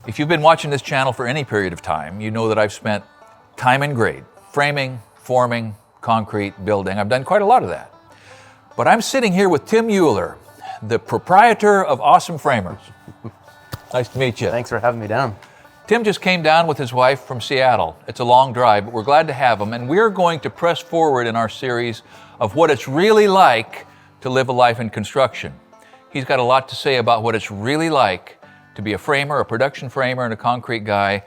If you've been watching this channel for any period of time, you know that I've spent time in grade, framing, forming, concrete, building. I've done quite a lot of that. But I'm sitting here with Tim Euler, the proprietor of Awesome Framers. Nice to meet you. Thanks for having me down. Tim just came down with his wife from Seattle. It's a long drive, but we're glad to have him. And we're going to press forward in our series of what it's really like to live a life in construction. He's got a lot to say about what it's really like to be a framer, a production framer, and a concrete guy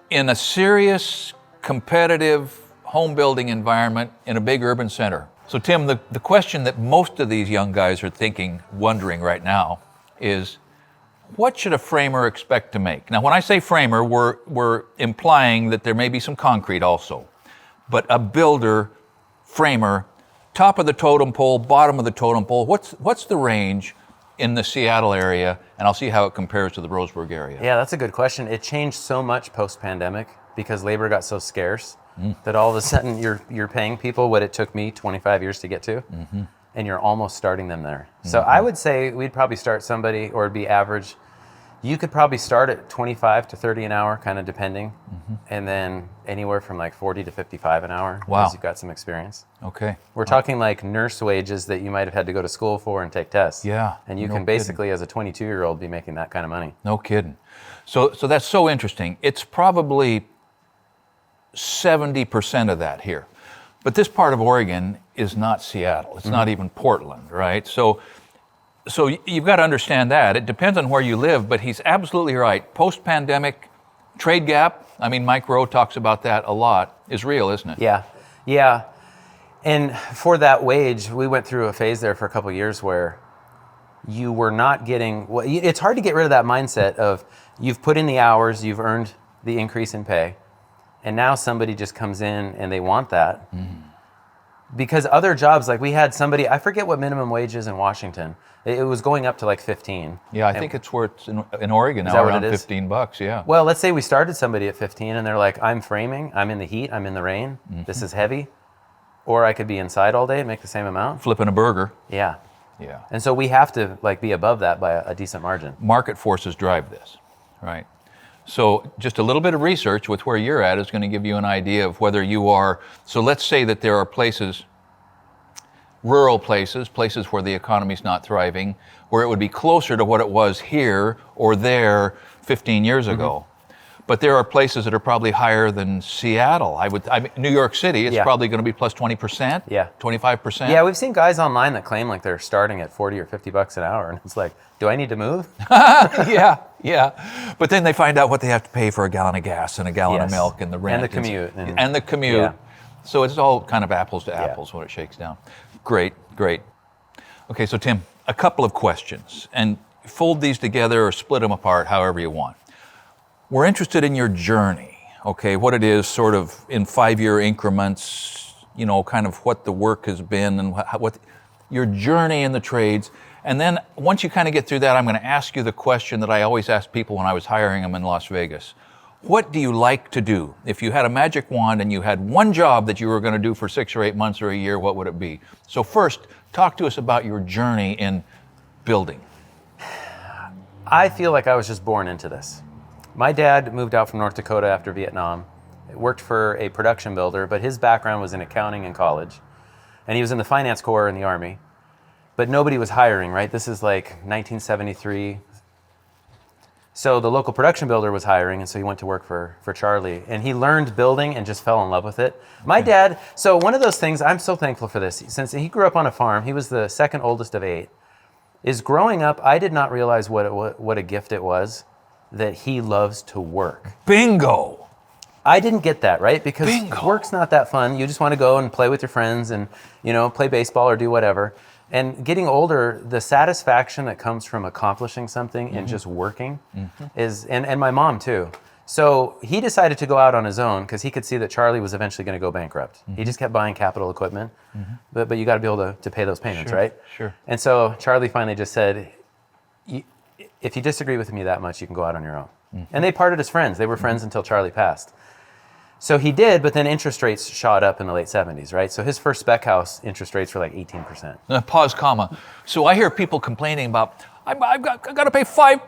in a serious, competitive home building environment in a big urban center. So Tim, the question that most of these young guys are wondering right now is, what should a framer expect to make? Now, when I say framer, we're implying that there may be some concrete also. But a builder, framer, top of the totem pole, bottom of the totem pole, what's the range in the Seattle area? And I'll see how it compares to the Roseburg area. Yeah, that's a good question. It changed so much post-pandemic because labor got so scarce that all of a sudden you're paying people what it took me 25 years to get to, and you're almost starting them there. So I would say we'd probably start somebody, or it'd be average. You could probably start at 25 to 30 an hour, kind of depending, and then anywhere from like 40 to 55 an hour. Wow. As you've got some experience. Okay. We're talking like nurse wages that you might have had to go to school for and take tests. Yeah. And you no can basically, as a 22-year-old, be making that kind of money. No kidding. So that's so interesting. It's probably 70% of that here. But this part of Oregon is not Seattle. It's not even Portland, right? So you've got to understand that. It depends on where you live, but he's absolutely right. Post-pandemic trade gap, I mean, Mike Rowe talks about that a lot, is real, isn't it? Yeah. And for that wage, we went through a phase there for a couple of years where you were not getting, well, it's hard to get rid of that mindset of you've put in the hours, you've earned the increase in pay, and now somebody just comes in and they want that. Because other jobs, like we had somebody, I forget what minimum wage is in Washington. It was going up to like 15. Yeah, I think it's where it's in Oregon now, around $15, yeah. Well, let's say we started somebody at 15 and they're like, I'm framing, I'm in the heat, I'm in the rain, this is heavy. Or I could be inside all day and make the same amount. Flipping a burger. Yeah. Yeah. And so we have to like be above that by a decent margin. Market forces drive this, right? So just a little bit of research with where you're at is going to give you an idea of whether you are, so let's say that there are places, rural places where the economy's not thriving, where it would be closer to what it was here or there 15 years ago. But there are places that are probably higher than Seattle. I mean, New York City, it's probably going to be plus 20%, 25%. Yeah, we've seen guys online that claim like they're starting at 40 or 50 bucks an hour, and it's like, do I need to move? Yeah. But then they find out what they have to pay for a gallon of gas and a gallon of milk and the rent. And the commute. And the commute. Yeah. So it's all kind of apples to apples when it shakes down. Great. Okay, so Tim, a couple of questions, and fold these together or split them apart however you want. We're interested in your journey, okay, what it is sort of in 5-year increments, you know, kind of what the work has been and what your journey in the trades. And then once you kind of get through that, I'm going to ask you the question that I always asked people when I was hiring them in Las Vegas. What do you like to do? If you had a magic wand and you had one job that you were going to do for 6 or 8 months or a year, what would it be? So first, talk to us about your journey in building. I feel like I was just born into this. My dad moved out from North Dakota after Vietnam, worked for a production builder, but his background was in accounting in college. And he was in the finance corps in the Army. But nobody was hiring, right? This is like 1973. So the local production builder was hiring, and so he went to work for Charlie. And he learned building and just fell in love with it. My dad, so one of those things, I'm so thankful for this. Since he grew up on a farm, he was the second oldest of 8. Is growing up, I did not realize what a gift it was that he loves to work. Bingo! I didn't get that, right? Because Bingo. Work's not that fun. You just want to go and play with your friends and, you know, play baseball or do whatever. And getting older, the satisfaction that comes from accomplishing something and just working is, and my mom too. So he decided to go out on his own because he could see that Charlie was eventually going to go bankrupt. He just kept buying capital equipment, but you got to be able to pay those payments, right? Sure. And so Charlie finally just said, if you disagree with me that much, you can go out on your own. And they parted as friends. They were friends until Charlie passed. So he did, but then interest rates shot up in the late 70s, right? So his first spec house interest rates were like 18%. Pause, comma. So I hear people complaining about, I've got to pay 5%,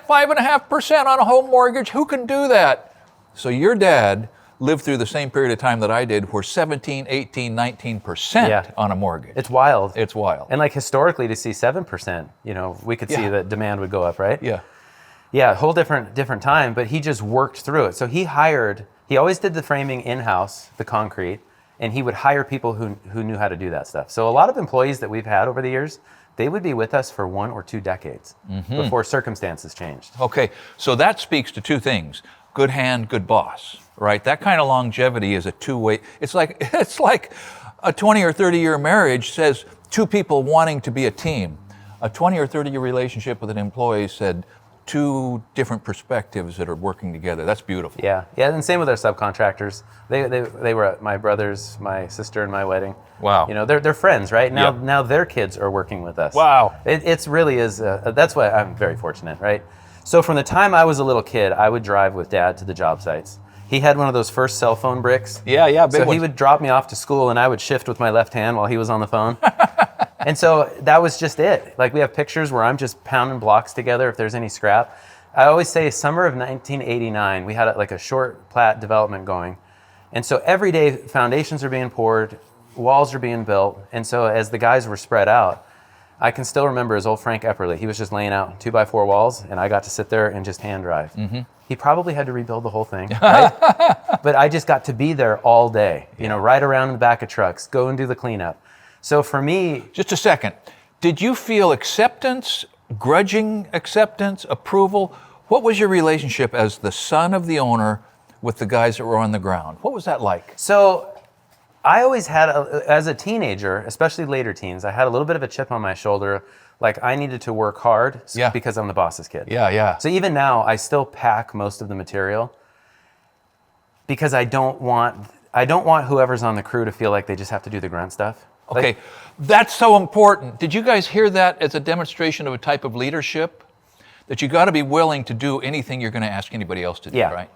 5.5% on a home mortgage. Who can do that? So your dad lived through the same period of time that I did, where 17, 18, 19% on a mortgage. It's wild. It's wild. And like historically, to see 7%, we could see that demand would go up, right? Yeah. Yeah, a whole different time, but he just worked through it. So he always did the framing in-house, the concrete, and he would hire people who knew how to do that stuff. So a lot of employees that we've had over the years, they would be with us for 1 or 2 decades before circumstances changed. Okay, so that speaks to 2 things. Good hand, good boss, right? That kind of longevity is a two-way. It's like a 20 or 30-year marriage says 2 people wanting to be a team. A 20 or 30-year relationship with an employee said 2 different perspectives that are working together. That's beautiful. Yeah, and same with our subcontractors. They were at my brother's, my sister, and my wedding. Wow. They're friends, right? Now their kids are working with us. Wow. It's really is. That's why I'm very fortunate, right? So from the time I was a little kid, I would drive with Dad to the job sites. He had one of those first cell phone bricks. Yeah, big So ones. he would drop me off to school, and I would shift with my left hand while he was on the phone. And so that was just it. Like, we have pictures where I'm just pounding blocks together if there's any scrap. I always say summer of 1989, we had like a short plat development going. And so every day foundations are being poured, walls are being built. And so as the guys were spread out, I can still remember his old Frank Epperly. He was just laying out 2x4 walls, and I got to sit there and just hand drive. He probably had to rebuild the whole thing, right? But I just got to be there all day, right around in the back of trucks, go and do the cleanup. So for me... Just a second. Did you feel acceptance, grudging acceptance, approval? What was your relationship as the son of the owner with the guys that were on the ground? What was that like? So I always had, as a teenager, especially later teens, I had a little bit of a chip on my shoulder. Like, I needed to work hard because I'm the boss's kid. Yeah. So even now, I still pack most of the material because I don't want whoever's on the crew to feel like they just have to do the grunt stuff. Okay, that's so important. Did you guys hear that as a demonstration of a type of leadership? That you got to be willing to do anything you're going to ask anybody else to do, right?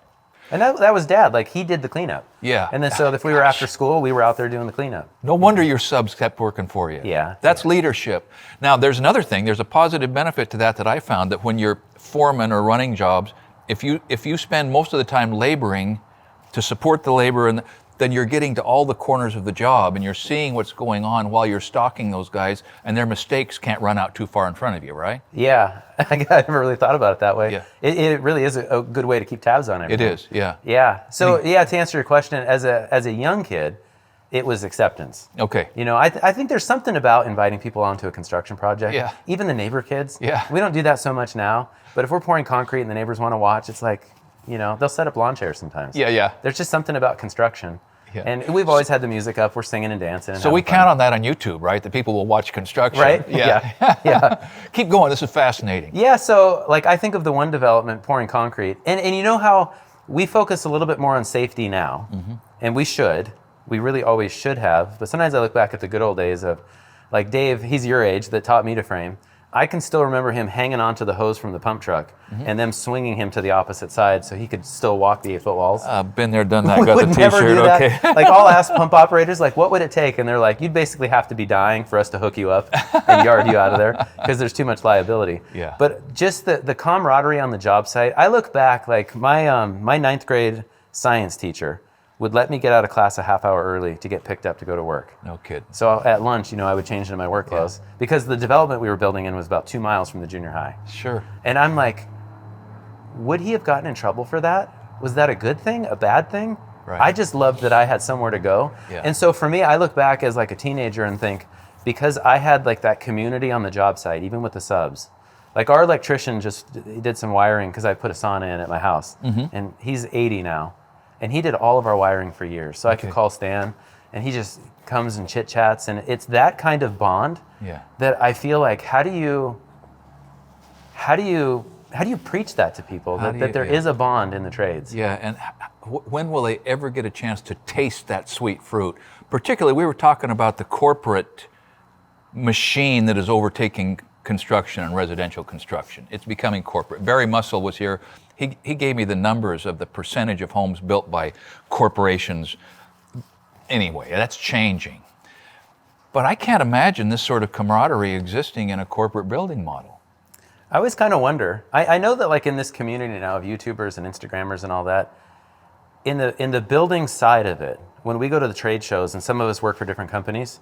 And that was Dad. Like, he did the cleanup. Yeah. And then so if we were after school, we were out there doing the cleanup. No wonder your subs kept working for you. Yeah. That's leadership. Now, there's another thing. There's a positive benefit to that I found, that when you're foreman or running jobs, if you spend most of the time laboring to support the labor, then you're getting to all the corners of the job, and you're seeing what's going on while you're stalking those guys, and their mistakes can't run out too far in front of you, right? Yeah. I never really thought about it that way. Yeah. It really is a good way to keep tabs on everything. It is, yeah. Yeah. So, to answer your question, as a young kid, it was acceptance. Okay. I think there's something about inviting people onto a construction project. Yeah. Even the neighbor kids. Yeah. We don't do that so much now, but if we're pouring concrete and the neighbors want to watch, it's like, they'll set up lawn chairs sometimes. Yeah. There's just something about construction. Yeah. And we've always had the music up. We're singing and dancing. So we count on that on YouTube, right? That people will watch construction. Right? Yeah. Keep going. This is fascinating. Yeah, so I think of the one development pouring concrete, and you know how we focus a little bit more on safety now, and we should. We really always should have. But sometimes I look back at the good old days of, like Dave, he's your age, that taught me to frame. I can still remember him hanging onto the hose from the pump truck and them swinging him to the opposite side so he could still walk the 8-foot walls. Been there, done that. We Got would the never T-shirt. do that. Okay. I'll ask pump operators, what would it take? And they're like, you'd basically have to be dying for us to hook you up and yard you out of there because there's too much liability. Yeah. But just the camaraderie on the job site, I look back, my ninth grade science teacher would let me get out of class a half hour early to get picked up to go to work. No kidding. So at lunch, I would change into my work clothes because the development we were building in was about 2 miles from the junior high. Sure. And I'm like, would he have gotten in trouble for that? Was that a good thing, a bad thing? Right. I just loved that I had somewhere to go. Yeah. And so for me, I look back as a teenager and think, because I had that community on the job site, even with the subs, our electrician he did some wiring because I put a sauna in at my house, and he's 80 now. And he did all of our wiring for years. So I could call Stan, and he just comes and chit chats. And it's that kind of bond that I feel like, how do you preach that to people, that there is a bond in the trades? Yeah, and when will they ever get a chance to taste that sweet fruit? Particularly, we were talking about the corporate machine that is overtaking construction and residential construction. It's becoming corporate. Barry Mussel was here. He gave me the numbers of the percentage of homes built by corporations. Anyway, that's changing. But I can't imagine this sort of camaraderie existing in a corporate building model. I always kind of wonder. I know that like in this community now of YouTubers and Instagrammers and all that, in the building side of it, when we go to the trade shows and some of us work for different companies,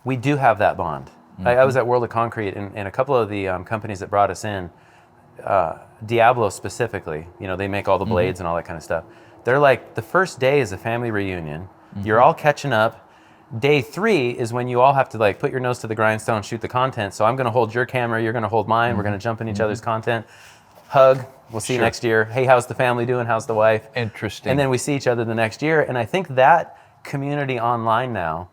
we do have that bond. Mm-hmm. I was at World of Concrete and a couple of the companies that brought us in, Diablo specifically, you know, they make all the blades mm-hmm. and all that kind of stuff. They're like, the first day is a family reunion. Mm-hmm. You're all catching up. Day 3 is when you all have to like put your nose to the grindstone, shoot the content. So I'm going to hold your camera, you're going to hold mine. Mm-hmm. We're going to jump in each mm-hmm. other's content, hug. We'll see you next year. Hey, how's the family doing? How's the wife? Interesting. And then we see each other the next year. And I think that community online now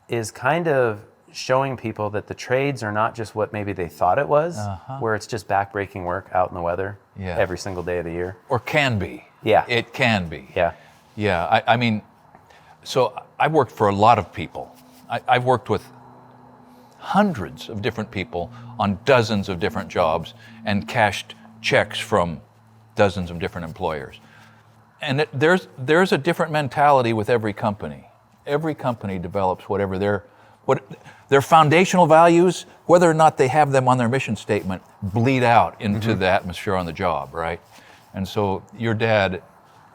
is kind of showing people that the trades are not just what maybe they thought it was, where it's just backbreaking work out in the weather every single day of the year. Or can be. Yeah. It can be. Yeah. Yeah. I mean, so I've worked for a lot of people. I've worked with hundreds of different people on dozens of different jobs and cashed checks from dozens of different employers. And there's a different mentality with every company. Every company develops whatever their foundational values, whether or not they have them on their mission statement, bleed out into mm-hmm. the atmosphere on the job, right? And so your dad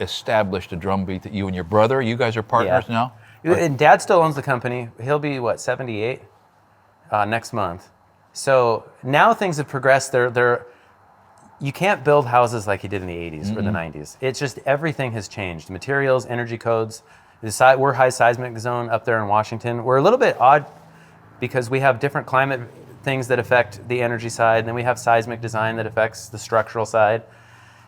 established a drumbeat that you and your brother, you guys are partners now? And Dad still owns the company. He'll be, 78 next month. So now things have progressed. You can't build houses like you did in the 80s mm-hmm. or the 90s. It's just everything has changed. Materials, energy codes. We're high seismic zone up there in Washington. We're a little bit odd because we have different climate things that affect the energy side, and then we have seismic design that affects the structural side.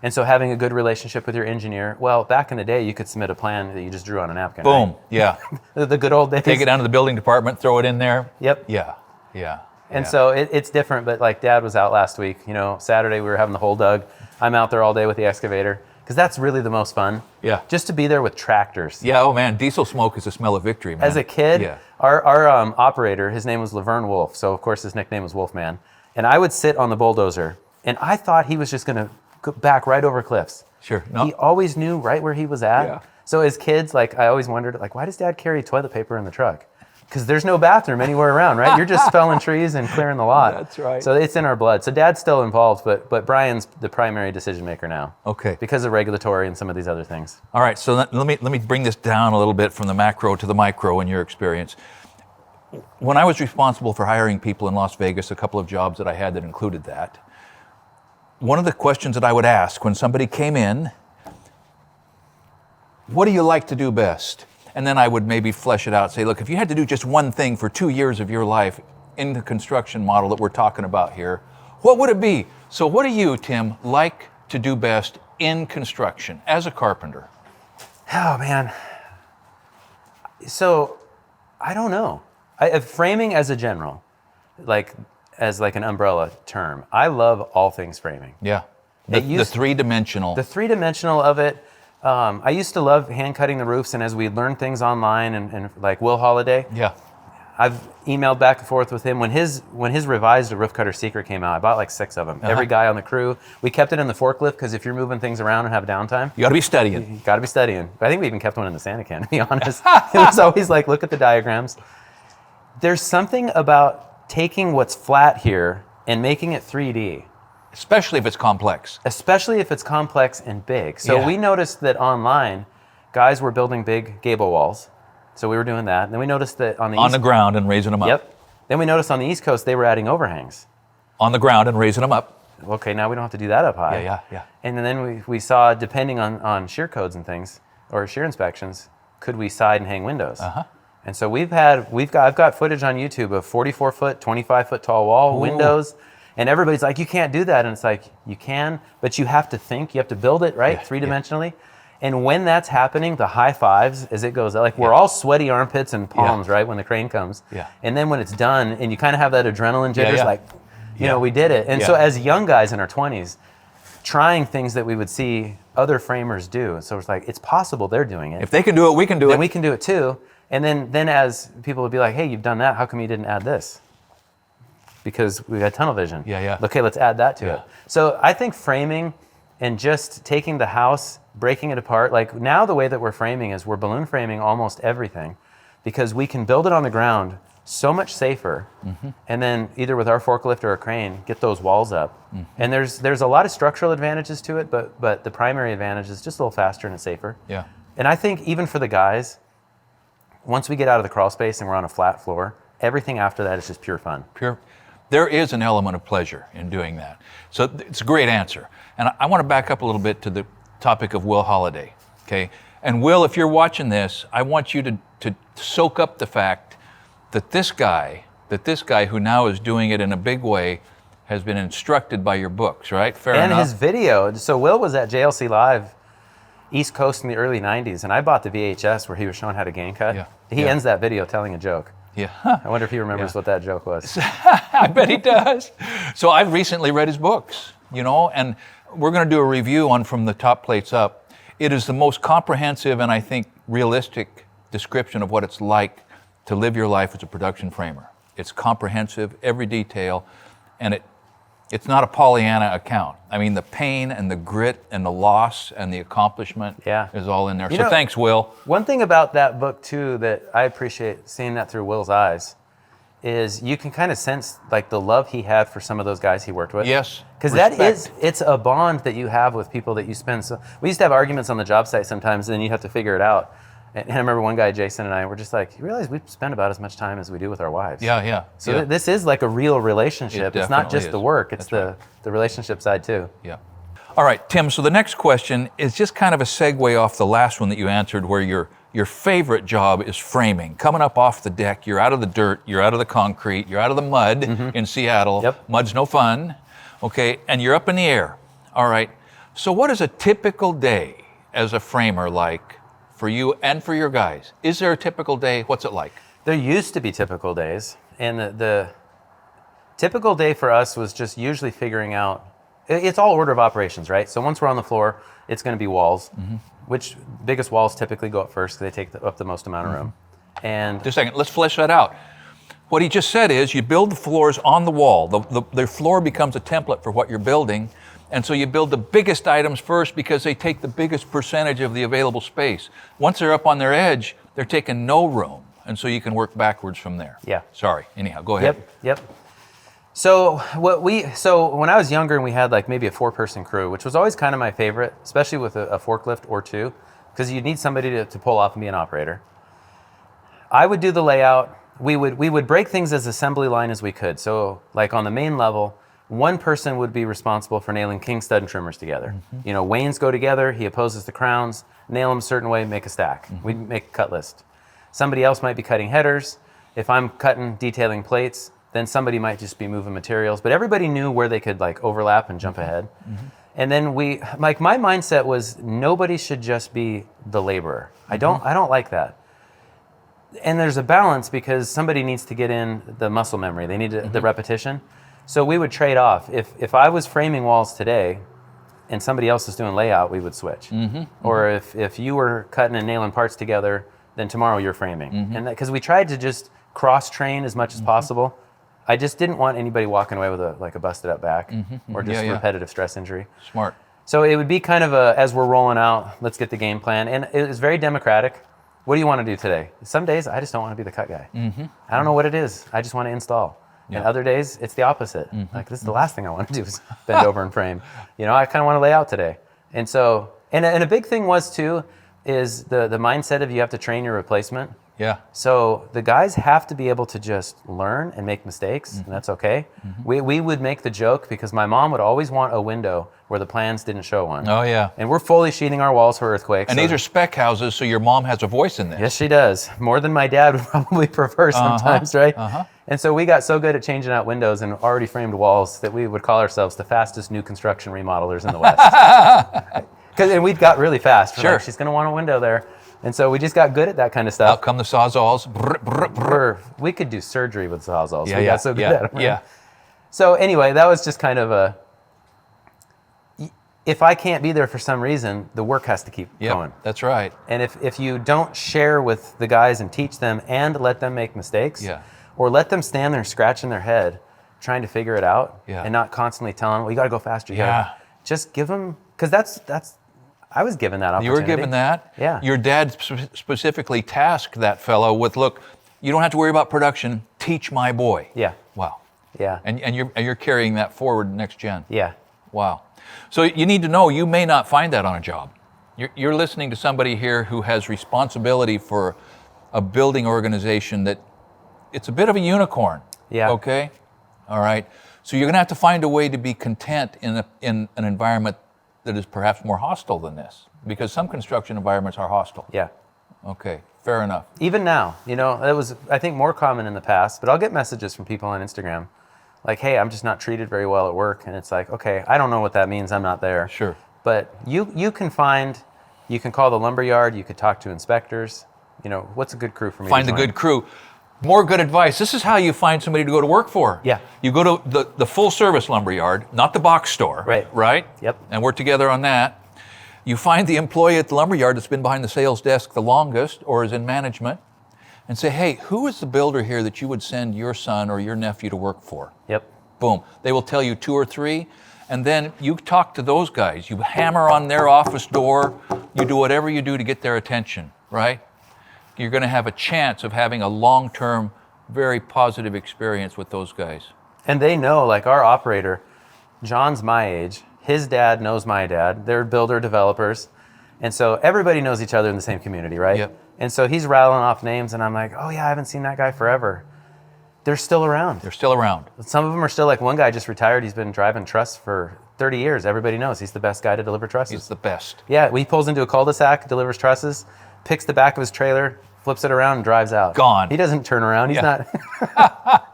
And so having a good relationship with your engineer, well, back in the day, you could submit a plan that you just drew on a napkin. Boom, right? Yeah. The good old days. Take it down to the building department, throw it in there. Yep. Yeah. And so it's different, but like Dad was out last week, Saturday we were having the hole dug. I'm out there all day with the excavator, because that's really the most fun. Yeah. Just to be there with tractors. Yeah, oh man, diesel smoke is the smell of victory, man. As a kid, our operator, his name was Laverne Wolf, so of course his nickname was Wolfman, and I would sit on the bulldozer, and I thought he was just going to go back right over cliffs. Sure. No. He always knew right where he was at. Yeah. So as kids, like I always wondered, like, why does Dad carry toilet paper in the truck? Because there's no bathroom anywhere around, right? You're just felling trees and clearing the lot. That's right. So it's in our blood. So Dad's still involved, but Brian's the primary decision maker now. Okay. Because of regulatory and some of these other things. All right. So let me bring this down a little bit from the macro to the micro in your experience. When I was responsible for hiring people in Las Vegas, a couple of jobs that I had that included that, one of the questions that I would ask when somebody came in, what do you like to do best? And then I would maybe flesh it out, say, look, if you had to do just one thing for 2 years of your life in the construction model that we're talking about here, what would it be? So what do you, Tim, like to do best in construction as a carpenter? Oh, man. So, I don't know. Framing as a general, as an umbrella term, I love all things framing. Yeah. The three-dimensional. The three-dimensional of it. I used to love hand cutting the roofs, and as we learned things online and like Will Holiday, I've emailed back and forth with him. When his revised Roof Cutter Secret came out, I bought like 6 of them. Every guy on the crew. We kept it in the forklift because if you're moving things around and have downtime, you got to be studying. You got to be studying. I think we even kept one in the Santa can, to be honest. It was always like, look at the diagrams. There's something about taking what's flat here and making it 3D. Especially if it's complex. Especially if it's complex and big. So we noticed that online, guys were building big gable walls. So we were doing that. And then we noticed that on the ground and raising them up. Yep. Then we noticed on the East Coast, they were adding overhangs. On the ground and raising them up. Okay, now we don't have to do that up high. Yeah. And then we saw, depending on shear codes and things, or shear inspections, could we side and hang windows? And so I've got footage on YouTube of 44-foot, 25-foot tall wall, windows. And everybody's like, you can't do that. And it's like, you can, but you have to think, you have to build it, right? Three-dimensionally. And when that's happening, the high fives as it goes, like we're all sweaty armpits and palms, right? When the crane comes. And then when it's done and you kind of have that adrenaline jitters, we did it. And so as young guys in our 20s, trying things that we would see other framers do. So it's like, it's possible they're doing it. If they can do it, we can do it. Then we can do it too. And then as people would be like, hey, you've done that, how come you didn't add this? Because we had tunnel vision. Okay, let's add that to it. So I think framing and just taking the house, breaking it apart, like now the way that we're framing is we're balloon framing almost everything because we can build it on the ground so much safer. And then either with our forklift or a crane, get those walls up. And there's a lot of structural advantages to it, but the primary advantage is just a little faster and it's safer. Yeah. And I think even for the guys, once we get out of the crawl space and we're on a flat floor, everything after that is just pure fun. There is an element of pleasure in doing that. So it's a great answer. And I want to back up a little bit to the topic of Will Holiday, okay? And Will, if you're watching this, I want you to soak up the fact that this guy who now is doing it in a big way has been instructed by your books, right? Fair enough. And his video. So Will was at JLC Live East Coast in the early 90s, and I bought the VHS where he was showing how to gain cut. Yeah. He ends that video telling a joke. Yeah. I wonder if he remembers what that joke was. I bet he does. So I've recently read his books, and we're going to do a review on From the Top Plates Up. It is the most comprehensive and I think realistic description of what it's like to live your life as a production framer. It's comprehensive, every detail, and it's not a Pollyanna account. I mean, the pain and the grit and the loss and the accomplishment is all in there. So thanks, Will. One thing about that book, too, that I appreciate seeing that through Will's eyes is you can kind of sense like the love he had for some of those guys he worked with. Yes. Because it's a bond that you have with people that you spend. So we used to have arguments on the job site sometimes, and then you have to figure it out. And I remember one guy, Jason, and I were just like, you realize we spend about as much time as we do with our wives. Yeah. So this is like a real relationship. It's not just the work, it's the relationship side too. Yeah. All right, Tim, so the next question is just kind of a segue off the last one that you answered, where your favorite job is framing. Coming up off the deck, you're out of the dirt, you're out of the concrete, you're out of the mud in Seattle. Yep. Mud's no fun, okay, and you're up in the air. All right, so what is a typical day as a framer like for you and for your guys? Is there a typical day? What's it like? There used to be typical days, and the typical day for us was just usually figuring out, it's all order of operations, right? So once we're on the floor, it's going to be walls, which biggest walls typically go up first because they take up the most amount of room. And just a second, let's flesh that out. What he just said is you build the floors on the wall. The floor becomes a template for what you're building. And so you build the biggest items first because they take the biggest percentage of the available space. Once they're up on their edge, they're taking no room. And so you can work backwards from there. Yeah. Sorry. Anyhow, go ahead. Yep. So when I was younger and we had like maybe a 4-person crew, which was always kind of my favorite, especially with a forklift or two, because you need somebody to pull off and be an operator. I would do the layout. We would break things as assembly line as we could. So like on the main level, one person would be responsible for nailing king stud and trimmers together. Wains go together, he opposes the crowns, nail them a certain way, make a stack. We'd make a cut list. Somebody else might be cutting headers. If I'm detailing plates, then somebody might just be moving materials. But everybody knew where they could like overlap and jump ahead. And then my mindset was nobody should just be the laborer. I don't like that. And there's a balance because somebody needs to get in the muscle memory. They need the repetition. So we would trade off. If I was framing walls today and somebody else is doing layout, we would switch. Or if you were cutting and nailing parts together, then tomorrow you're framing. And because we tried to just cross-train as much as possible. I just didn't want anybody walking away with a busted up back or just repetitive stress injury. Smart. So it would be kind of as we're rolling out, let's get the game plan. And it was very democratic. What do you want to do today? Some days I just don't want to be the cut guy. I don't know what it is. I just want to install. And other days it's the opposite. Like this is the last thing I want to do is bend over and frame. I kind of want to lay out today. And so, and a big thing was too, is the mindset of you have to train your replacement. Yeah. So the guys have to be able to just learn and make mistakes, and that's okay. We would make the joke because my mom would always want a window where the plans didn't show one. Oh, yeah. And we're fully sheeting our walls for earthquakes. And these are spec houses, so your mom has a voice in this. Yes, she does. More than my dad would probably prefer sometimes, right? And so we got so good at changing out windows and already framed walls that we would call ourselves the fastest new construction remodelers in the West. And we got really fast. We're like, she's going to want a window there. And so we just got good at that kind of stuff. Out come the Sawzalls. We could do surgery with Sawzalls. We got so good at them. Yeah. So anyway, that was just kind of if I can't be there for some reason, the work has to keep going. That's right. And if you don't share with the guys and teach them and let them make mistakes, or let them stand there scratching their head trying to figure it out, and not constantly telling them, well, you got to go faster. Just give them, because that's I was given that opportunity. You were given that? Yeah. Your dad specifically tasked that fellow with, look, You don't have to worry about production. Teach my boy. Yeah. Wow. Yeah. And you're carrying that forward next gen. Yeah. Wow. So you need to know you may not find that on a job. You're listening to somebody here who has responsibility for a building organization that it's a bit of a unicorn. Yeah. Okay? All right. So you're going to have to find a way to be content in an environment that is perhaps more hostile than this, because some construction environments are hostile. Yeah. Okay. Fair enough. Even now, it was, I think, more common in the past, but I'll get messages from people on Instagram like, hey, I'm just not treated very well at work. And it's like, okay, I don't know what that means. I'm not there. Sure. But you can call the lumber yard. You could talk to inspectors. What's a good crew for me Find to the join? good crew. More good advice. This is how you find somebody to go to work for. Yeah. You go to the full service lumber yard, not the box store. Right. Right? Yep. And we're together on that. You find the employee at the lumber yard that's been behind the sales desk the longest or is in management, and say, hey, who is the builder here that you would send your son or your nephew to work for? Yep. Boom. They will tell you 2 or 3, and then you talk to those guys. You hammer on their office door. You do whatever you do to get their attention, right? You're going to have a chance of having a long-term, very positive experience with those guys. And they know, like our operator, John's my age. His dad knows my dad. They're builder developers. And so everybody knows each other in the same community, right? Yep. And so he's rattling off names, and I'm like, oh yeah, I haven't seen that guy forever. They're still around. They're still around. Some of them are still, like one guy just retired. He's been driving truss for 30 years. Everybody knows he's the best guy to deliver trusses. He's the best. Yeah, he pulls into a cul-de-sac, delivers trusses, picks the back of his trailer, flips it around, and drives out. Gone. He doesn't turn around. He's Yeah. not.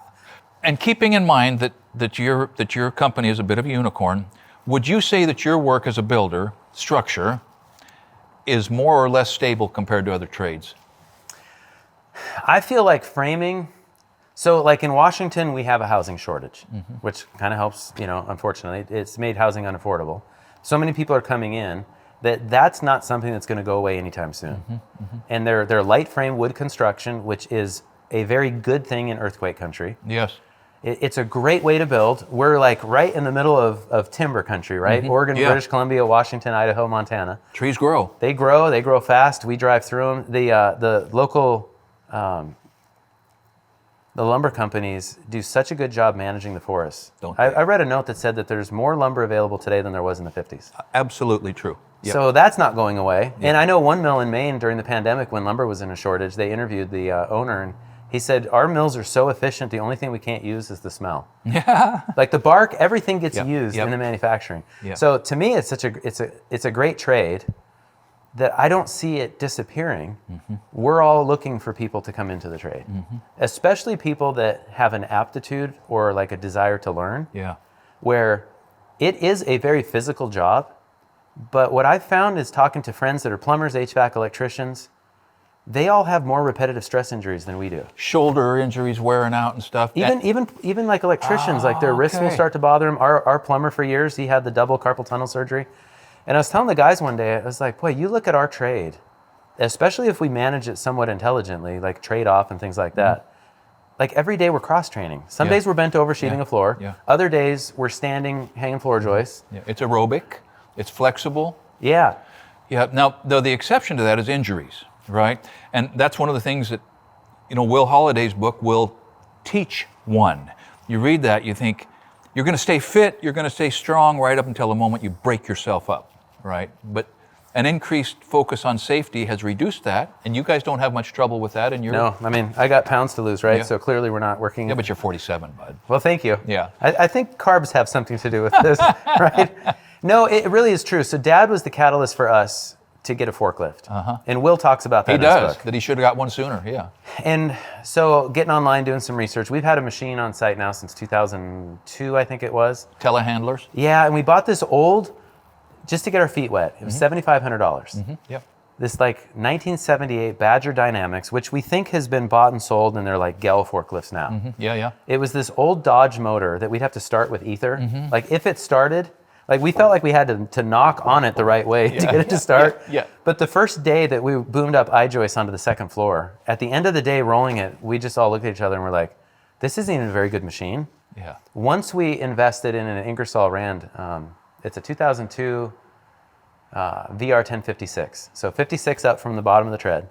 And keeping in mind that your company is a bit of a unicorn, would you say that your work as a builder, structure, is more or less stable compared to other trades? I feel like framing. So like in Washington, we have a housing shortage, which kind of helps, unfortunately. It's made housing unaffordable. So many people are coming in that's not something that's going to go away anytime soon. And they're light frame wood construction, which is a very good thing in earthquake country. Yes. It's a great way to build. We're like right in the middle of timber country, right? Oregon, Yeah. British Columbia, Washington, Idaho, Montana. Trees grow. They grow fast. We drive through them. The local, the lumber companies do such a good job managing the forests. Don't they? I read a note that said that there's more lumber available today than there was in the 50s. Absolutely true. Yep. So that's not going away. And I know one mill in Maine during the pandemic when lumber was in a shortage, they interviewed the owner, and he said, our mills are so efficient, the only thing we can't use is the smell. Yeah. Like the bark, everything gets Yep, used yep. in the manufacturing. Yep. So to me, it's a great trade that I don't see it disappearing. We're all looking for people to come into the trade, especially people that have an aptitude or like a desire to learn, Yeah. where it is a very physical job. But what I've found is talking to friends that are plumbers, HVAC, electricians, they all have more repetitive stress injuries than we do. Shoulder injuries wearing out and stuff. Even like electricians, like their wrists will okay. start to bother them. Our plumber for years, he had the double carpal tunnel surgery. And I was telling the guys one day, I was like, boy, you look at our trade, especially if we manage it somewhat intelligently, like trade off and things like that. Like every day we're cross training. Some Yeah. days we're bent over sheeting a floor. Yeah. Other days we're standing, hanging floor joists. Yeah. It's aerobic. It's flexible. Yeah. Yeah. Now, though, the exception to that is injuries, right? And that's one of the things that, Will Holliday's book will teach one. You read that, you think, you're going to stay fit, you're going to stay strong right up until the moment you break yourself up, right? But an increased focus on safety has reduced that, and you guys don't have much trouble with that. And No, I mean, I got pounds to lose, right? Yeah. So clearly we're not working. Yeah, but you're 47, bud. Well, thank you. Yeah. I think carbs have something to do with this, right? No, it really is true. So Dad was the catalyst for us to get a forklift. And Will talks about that He in his does. book. That he should have got one sooner, yeah. And so getting online, doing some research. We've had a machine on site now since 2002, I think it was. Telehandlers. Yeah, and we bought this old, just to get our feet wet. It was $7,500. Yep. This like 1978 Badger Dynamics, which we think has been bought and sold, and they're like Gell forklifts now. Yeah, yeah. It was this old Dodge motor that we'd have to start with ether. Like if it started, like we felt like we had to knock on it the right way to get it to start. Yeah. But the first day that we boomed up I-joists onto the second floor, at the end of the day rolling it, we just all looked at each other and we're like, this isn't even a very good machine. Yeah. Once we invested in an Ingersoll Rand, it's a 2002 VR 1056. So 56 up from the bottom of the tread.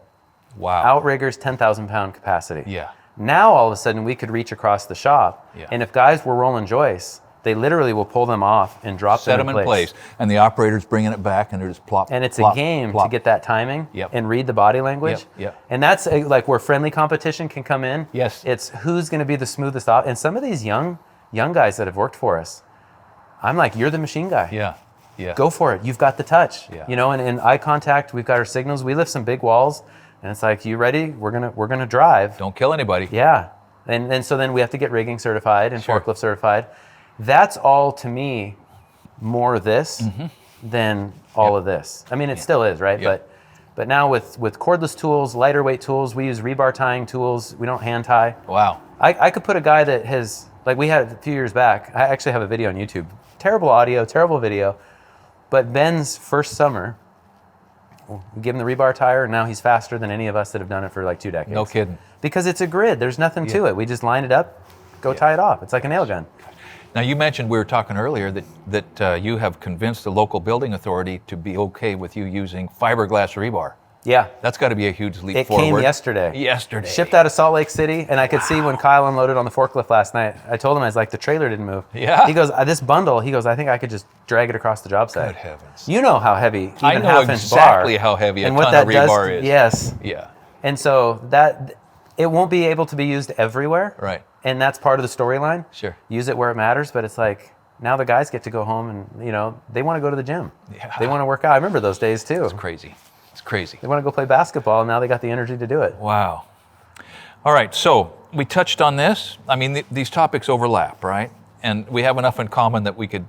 Wow. Outriggers, 10,000 pound capacity. Yeah. Now all of a sudden we could reach across the shop, Yeah. and if guys were rolling joists, they literally will pull them off and drop Set them in place. And the operator's bringing it back, and they're just plop, And it's plop, a game plop. to get that timing Yep. and read the body language. Yep, yep. And that's like where friendly competition can come in. Yes. It's who's going to be the smoothest off. And some of these young guys that have worked for us, I'm like, you're the machine guy. Yeah, yeah. Go for it. You've got the touch. Yeah. You know, and in eye contact, we've got our signals. We lift some big walls, and it's like, you ready? We're gonna drive. Don't kill anybody. Yeah. And so then we have to get rigging certified and Sure. forklift certified. That's all to me more this than all of this. I mean, it still is, right? Yep. But now with cordless tools, lighter weight tools, we use rebar tying tools. We don't hand tie. Wow. I could put a guy that has, like we had a few years back, I actually have a video on YouTube. Terrible audio, terrible video. But Ben's first summer, we give him the rebar tire, and now he's faster than any of us that have done it for like 2 decades. No kidding. Because it's a grid. There's nothing to it. We just line it up, go tie it off. It's like a nail gun. Now, you mentioned, we were talking earlier, that you have convinced the local building authority to be okay with you using fiberglass rebar. Yeah. That's got to be a huge leap It forward. came yesterday. Yesterday. Shipped out of Salt Lake City, and I could see when Kyle unloaded on the forklift last night, I told him, I was like, the trailer didn't move. Yeah. He goes, this bundle, he goes, I think I could just drag it across the job site. Good heavens. You know how heavy even I know half-inch exactly bar. how heavy a and ton what that of rebar does, is. Yes. Yeah. And so that, it won't be able to be used everywhere. Right. And that's part of the storyline. Sure. Use it where it matters, but it's like, now the guys get to go home and, you know, they want to go to the gym. Yeah. They want to work out. I remember those days too. It's crazy. It's crazy. They want to go play basketball, and now they got the energy to do it. Wow. All right, so we touched on this. I mean, these topics overlap, right? And we have enough in common that we could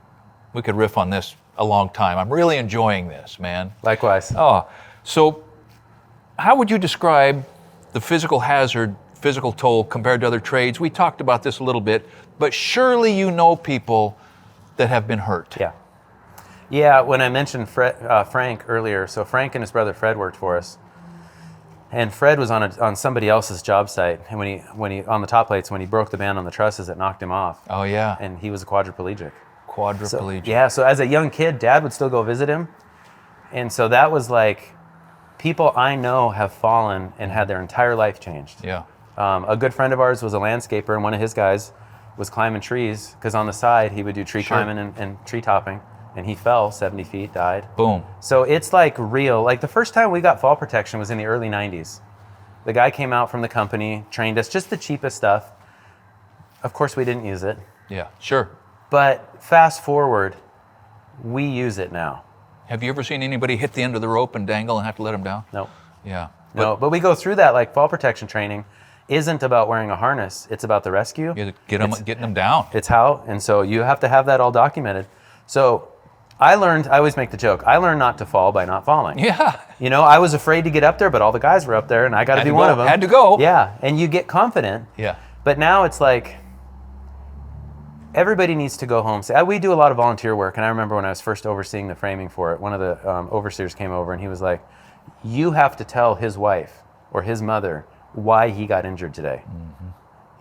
riff on this a long time. I'm really enjoying this, man. Likewise. Oh, so how would you describe the physical hazard, physical toll compared to other trades? We talked about this a little bit, but surely you know people that have been hurt. Yeah. Yeah, when I mentioned Frank earlier, so Frank and his brother Fred worked for us. And Fred was on somebody else's job site, and when he on the top plates, when he broke the band on the trusses, it knocked him off. Oh, yeah. And he was a quadriplegic. Quadriplegic. Yeah, so as a young kid, Dad would still go visit him. And so that was like, people I know have fallen and had their entire life changed. Yeah. A good friend of ours was a landscaper, and one of his guys was climbing trees, because on the side he would do tree climbing and tree topping, and he fell 70 feet, died. Boom. So it's like real. Like the first time we got fall protection was in the early 90s. The guy came out from the company, trained us, just the cheapest stuff. Of course we didn't use it. Yeah, sure. But fast forward, we use it now. Have you ever seen anybody hit the end of the rope and dangle and have to let them down? No. Yeah. No, but we go through that. Like fall protection training isn't about wearing a harness. It's about the rescue. You getting them down. It's how, and so you have to have that all documented. So I always make the joke, I learned not to fall by not falling. Yeah. You know, I was afraid to get up there, but all the guys were up there, and I got to be one of them. Had to go. Yeah, and you get confident. Yeah. But now it's like, everybody needs to go home. We do a lot of volunteer work, and I remember when I was first overseeing the framing for it, one of the overseers came over, and he was like, you have to tell his wife or his mother why he got injured today. Mm-hmm.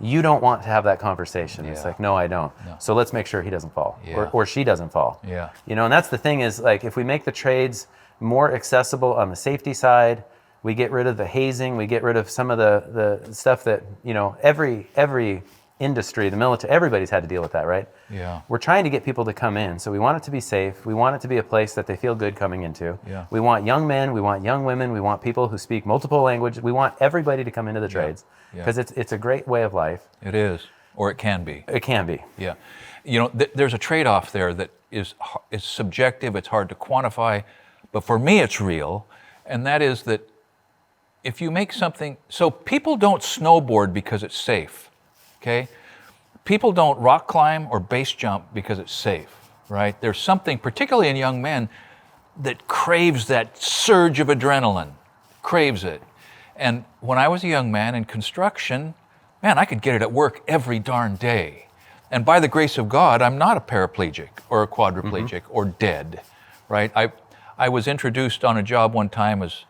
You don't want to have that conversation. Yeah. It's like, no, I don't. No. So let's make sure he doesn't fall, Yeah. or she doesn't fall. Yeah. You know, and that's the thing is, like, if we make the trades more accessible on the safety side, we get rid of the hazing, we get rid of some of the stuff that, you know, every industry, the military, everybody's had to deal with that, right? Yeah. We're trying to get people to come in. So we want it to be safe. We want it to be a place that they feel good coming into. Yeah. We want young men, we want young women, we want people who speak multiple languages. We want everybody to come into the trades, because it's a great way of life. It is, or it can be. It can be. Yeah. You know, there's a trade-off there that is subjective, it's hard to quantify, but for me it's real, and that is that if you make something, so people don't snowboard because it's safe, okay? People don't rock climb or base jump because it's safe, right? There's something, particularly in young men, that craves that surge of adrenaline, craves it. And when I was a young man in construction, man, I could get it at work every darn day. And by the grace of God, I'm not a paraplegic or a quadriplegic or dead, right? I was introduced on a job one time as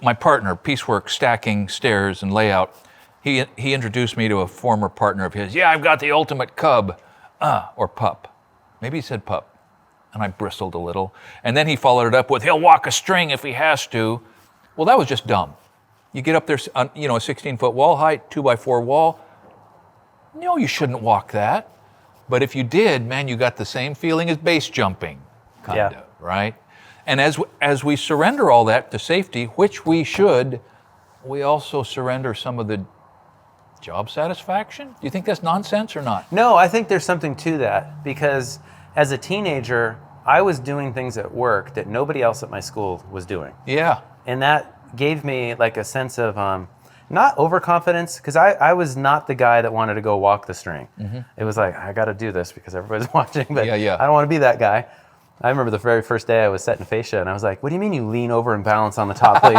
my partner, piecework, stacking stairs and layout. He introduced me to a former partner of his. Yeah, I've got the ultimate cub, or pup. Maybe he said pup, and I bristled a little. And then he followed it up with, he'll walk a string if he has to. Well, that was just dumb. You get up there, a 16-foot wall height, 2x4 wall. No, you shouldn't walk that. But if you did, man, you got the same feeling as base jumping, kind of, right? And as we surrender all that to safety, which we should, we also surrender some of the job satisfaction. Do you think that's nonsense or not? No, I think there's something to that, because as a teenager, I was doing things at work that nobody else at my school was doing. Yeah. And that gave me like a sense of not overconfidence, because I was not the guy that wanted to go walk the string. It was like, I got to do this because everybody's watching, but I don't want to be that guy. I remember the very first day I was setting fascia, and I was like, what do you mean you lean over and balance on the top plate?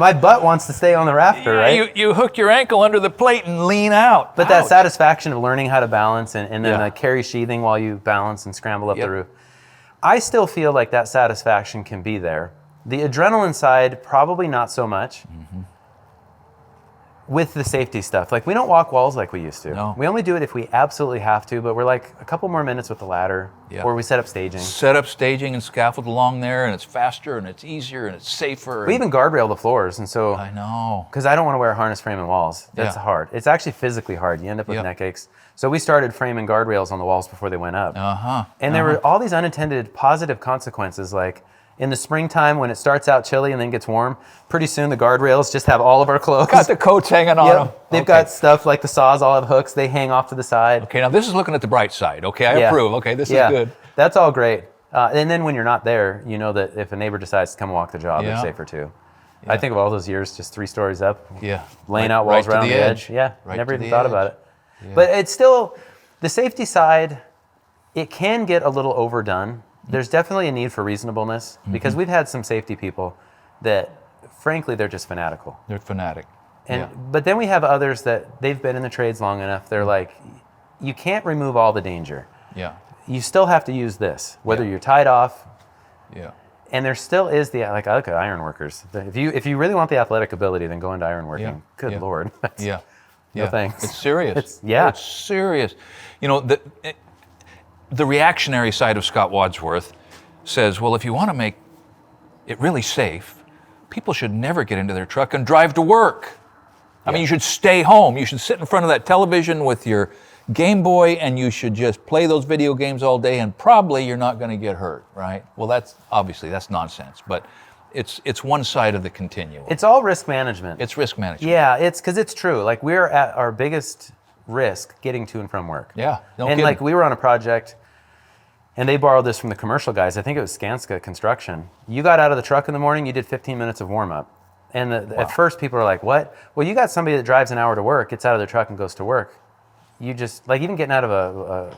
My butt wants to stay on the rafter, right? You hook your ankle under the plate and lean out. But that satisfaction of learning how to balance and then the carry sheathing while you balance and scramble up the roof. I still feel like that satisfaction can be there. The adrenaline side, probably not so much. With the safety stuff. Like, we don't walk walls like we used to. No. We only do it if we absolutely have to, but we're like a couple more minutes with the ladder, or we set up staging. Set up staging and scaffold along there, and it's faster, and it's easier, and it's safer. We even guardrail the floors, and so... I know. Because I don't want to wear a harness frame in walls. That's hard. It's actually physically hard. You end up with neck aches. So we started framing guardrails on the walls before they went up. And there were all these unintended positive consequences, like... In the springtime, when it starts out chilly and then gets warm, pretty soon the guardrails just have all of our clothes. Got the coats hanging on them. They've got stuff like the saws all have hooks. They hang off to the side. Okay, now this is looking at the bright side. Okay, I approve. Okay, this is good. That's all great. And then when you're not there, you know that if a neighbor decides to come walk the job, they're safer too. I think of all those years, just 3 stories up, laying out walls right on the edge. Never even thought about it. But it's still, the safety side, it can get a little overdone. There's definitely a need for reasonableness, because we've had some safety people that, frankly, they're just fanatical. They're fanatic. But then we have others that they've been in the trades long enough. They're like, you can't remove all the danger. You still have to use this, whether you're tied off. And there still is the, like, I look at iron workers. If you really want the athletic ability, then go into iron working. Good Lord. No thanks. It's serious. It's serious. You know, the reactionary side of Scott Wadsworth says, well, if you want to make it really safe, people should never get into their truck and drive to work. I mean, you should stay home. You should sit in front of that television with your Game Boy, and you should just play those video games all day, and probably you're not going to get hurt, right? Well, that's nonsense, but it's one side of the continuum. It's all risk management. It's risk management. Yeah, it's because it's true. Like, we're at our biggest risk getting to and from work. No kidding. Like, we were on a project, and they borrowed this from the commercial guys. I think it was Skanska Construction. You got out of the truck in the morning, you did 15 minutes of warm-up. And at first, people are like, what? Well, you got somebody that drives an hour to work, gets out of their truck and goes to work. You just, like, even getting out of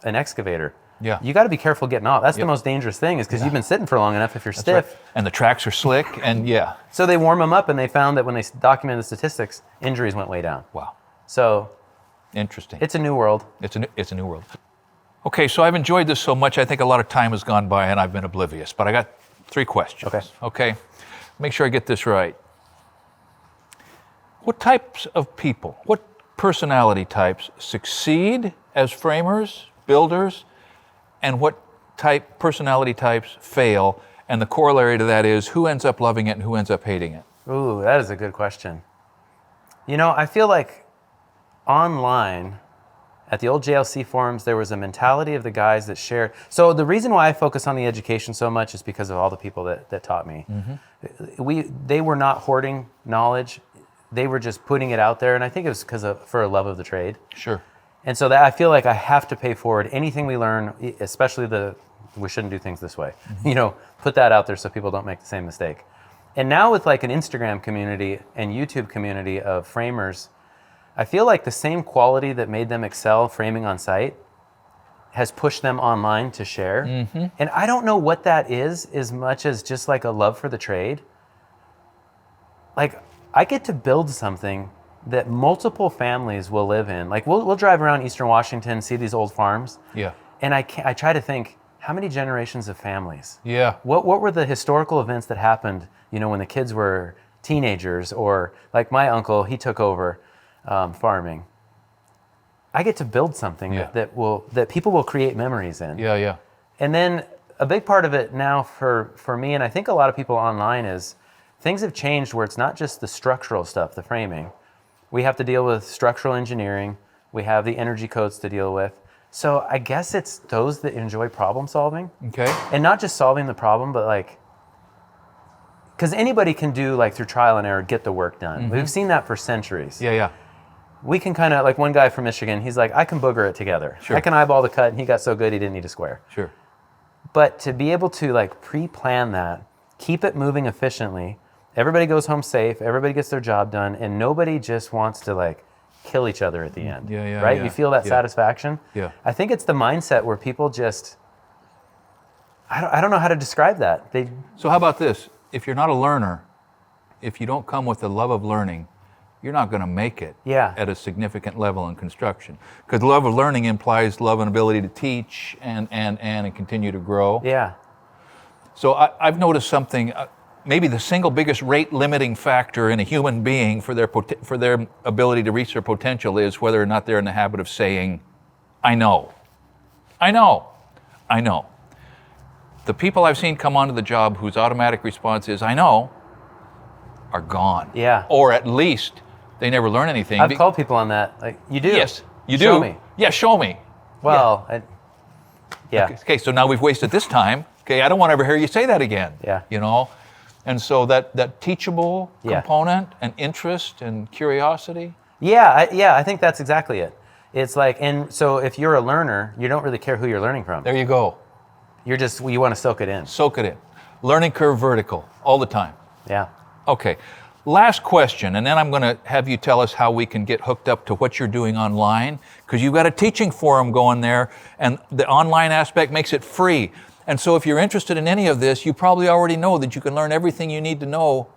an excavator, you got to be careful getting off. That's the most dangerous thing, is because you've been sitting for long enough if you're stiff. Right. And the tracks are slick, and So they warm them up, and they found that when they documented the statistics, injuries went way down. Wow. So... Interesting. It's a new world. It's a new world. Okay, so I've enjoyed this so much, I think a lot of time has gone by and I've been oblivious, but I got 3 questions. Okay. Make sure I get this right. What types of people, what personality types succeed as framers, builders, and what personality types fail? And the corollary to that is, who ends up loving it and who ends up hating it? Ooh, that is a good question. You know, I feel like online, at the old JLC forums, there was a mentality of the guys that shared. So the reason why I focus on the education so much is because of all the people that taught me. They were not hoarding knowledge. They were just putting it out there. And I think it was for a love of the trade. Sure. And so that I feel like I have to pay forward anything we learn, especially we shouldn't do things this way. You know, put that out there so people don't make the same mistake. And now with like an Instagram community and YouTube community of framers, I feel like the same quality that made them excel framing on site has pushed them online to share. And I don't know what that is as much as just like a love for the trade. Like, I get to build something that multiple families will live in. Like, we'll drive around Eastern Washington, see these old farms. And I try to think, how many generations of families? What were the historical events that happened, you know, when the kids were teenagers, or like my uncle, he took over farming. I get to build something that people will create memories in. And then a big part of it now for me, and I think a lot of people online, is things have changed where it's not just the structural stuff, the framing. We have to deal with structural engineering. We have the energy codes to deal with. So I guess it's those that enjoy problem solving. Okay. And not just solving the problem, but like, because anybody can do like through trial and error, get the work done. We've seen that for centuries. Yeah. We can kind of, like one guy from Michigan, he's like, I can booger it together. Sure. I can eyeball the cut, and he got so good he didn't need a square. Sure. But to be able to like pre-plan that, keep it moving efficiently, everybody goes home safe, everybody gets their job done, and nobody just wants to like kill each other at the end. Right? Yeah. You feel that satisfaction? Yeah. I think it's the mindset where people just, I don't know how to describe that. So how about this? If you're not a learner, if you don't come with the love of learning, you're not going to make it at a significant level in construction. Because love of learning implies love and ability to teach and continue to grow. Yeah. So I've noticed something, maybe the single biggest rate limiting factor in a human being for their ability to reach their potential is whether or not they're in the habit of saying, I know. I know. I know. The people I've seen come onto the job whose automatic response is, I know, are gone. Yeah. Or at least they never learn anything. I've called people on that. Like, you do? Yes, you do. Show me. Yeah, show me. Well, yeah. Okay, so now we've wasted this time. Okay, I don't want to ever hear you say that again. Yeah. You know? And so that teachable component and interest and curiosity. Yeah, I think that's exactly it. It's like, and so if you're a learner, you don't really care who you're learning from. There you go. You want to soak it in. Soak it in. Learning curve vertical all the time. Yeah. Okay. Last question, and then I'm going to have you tell us how we can get hooked up to what you're doing online, because you've got a teaching forum going there, and the online aspect makes it free. And so if you're interested in any of this, you probably already know that you can learn everything you need to know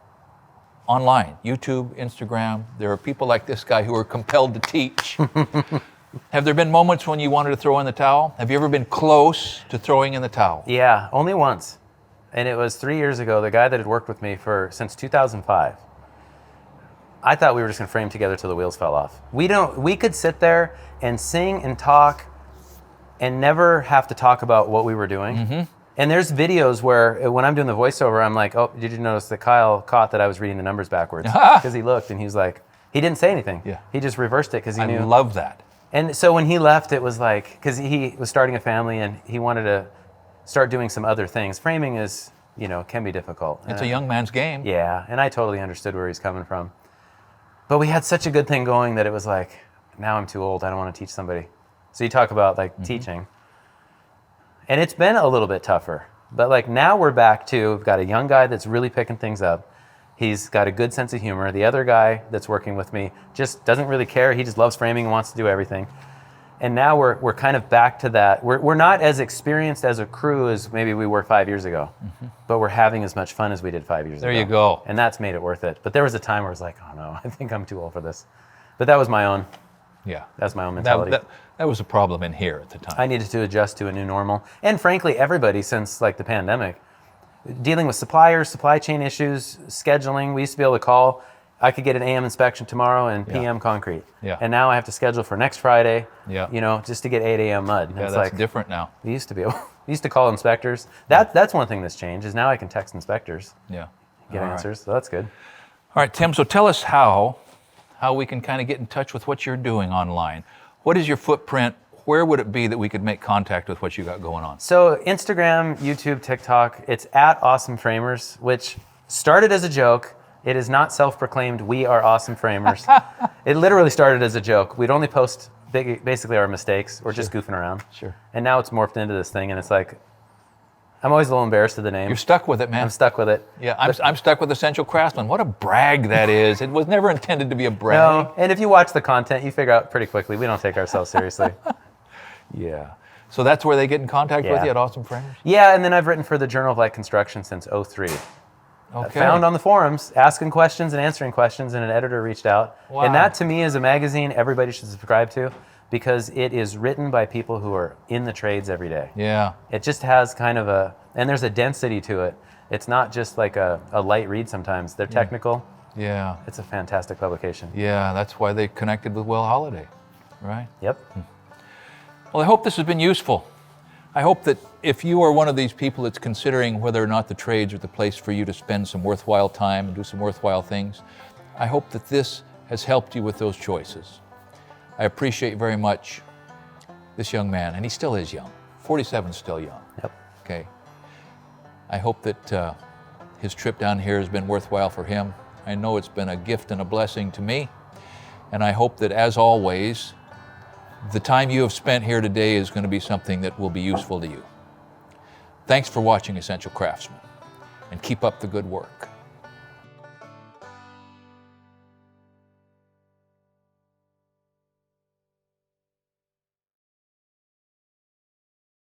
online. YouTube, Instagram. There are people like this guy who are compelled to teach. Have there been moments when you wanted to throw in the towel? Have you ever been close to throwing in the towel? Yeah, only once. And it was 3 years ago, the guy that had worked with me since 2005. I thought we were just going to frame together till the wheels fell off. We could sit there and sing and talk and never have to talk about what we were doing. Mm-hmm. And there's videos where when I'm doing the voiceover, I'm like, oh, did you notice that Kyle caught that I was reading the numbers backwards? Because he looked and he was like, he didn't say anything. Yeah. He just reversed it because he knew. I love that. And so when he left, it was like, because he was starting a family and he wanted to start doing some other things. Framing is, can be difficult. It's a young man's game. Yeah, and I totally understood where he's coming from. But we had such a good thing going that it was like, now I'm too old, I don't want to teach somebody. So you talk about teaching. And it's been a little bit tougher. But like now we're back to, we've got a young guy that's really picking things up. He's got a good sense of humor. The other guy that's working with me just doesn't really care. He just loves framing and wants to do everything. And now we're kind of back to that. We're not as experienced as a crew as maybe we were 5 years ago, but we're having as much fun as we did 5 years ago. There you go. And that's made it worth it. But there was a time where I was like, oh no, I think I'm too old for this. But that was my own. Yeah. That's my own mentality. That was a problem in here at the time. I needed to adjust to a new normal. And frankly, everybody since like the pandemic, dealing with suppliers, supply chain issues, scheduling. We used to be able to call. I could get an AM inspection tomorrow and PM concrete. Yeah. And now I have to schedule for next Friday. Yeah. Just to get 8 a.m. mud. Yeah, it's that's different now. We used to be able. We used to call inspectors. That's one thing that's changed is now I can text inspectors. Yeah. Get answers. So that's good. All right, Tim. So tell us how we can kind of get in touch with what you're doing online. What is your footprint? Where would it be that we could make contact with what you got going on? So Instagram, YouTube, TikTok, it's at Awesome Framers, which started as a joke. It is not self-proclaimed, we are awesome framers. It literally started as a joke. We'd only post basically our mistakes or just goofing around. Sure. And now it's morphed into this thing and it's like, I'm always a little embarrassed of the name. You're stuck with it, man. I'm stuck with it. Yeah, I'm stuck with Essential Craftsman. What a brag that is. It was never intended to be a brag. No, and if you watch the content, you figure out pretty quickly, we don't take ourselves seriously. Yeah. So that's where they get in contact with Yeah. you at Awesome Framers? Yeah, and then I've written for the Journal of Light Construction since 2003. Okay. Found on the forums, asking questions and answering questions, and an editor reached out. Wow. And that to me is a magazine everybody should subscribe to because it is written by people who are in the trades every day. Yeah. It just has kind of and there's a density to it. It's not just like a light read sometimes. They're technical. Yeah. It's a fantastic publication. Yeah, that's why they connected with Will Holiday, right? Yep. Well, I hope this has been useful. I hope that if you are one of these people that's considering whether or not the trades are the place for you to spend some worthwhile time and do some worthwhile things, I hope that this has helped you with those choices. I appreciate very much this young man, and he still is young. 47 is still young. Yep. Okay. I hope that his trip down here has been worthwhile for him. I know it's been a gift and a blessing to me, and I hope that, as always, the time you have spent here today is going to be something that will be useful to you. Thanks for watching Essential Craftsman, and keep up the good work.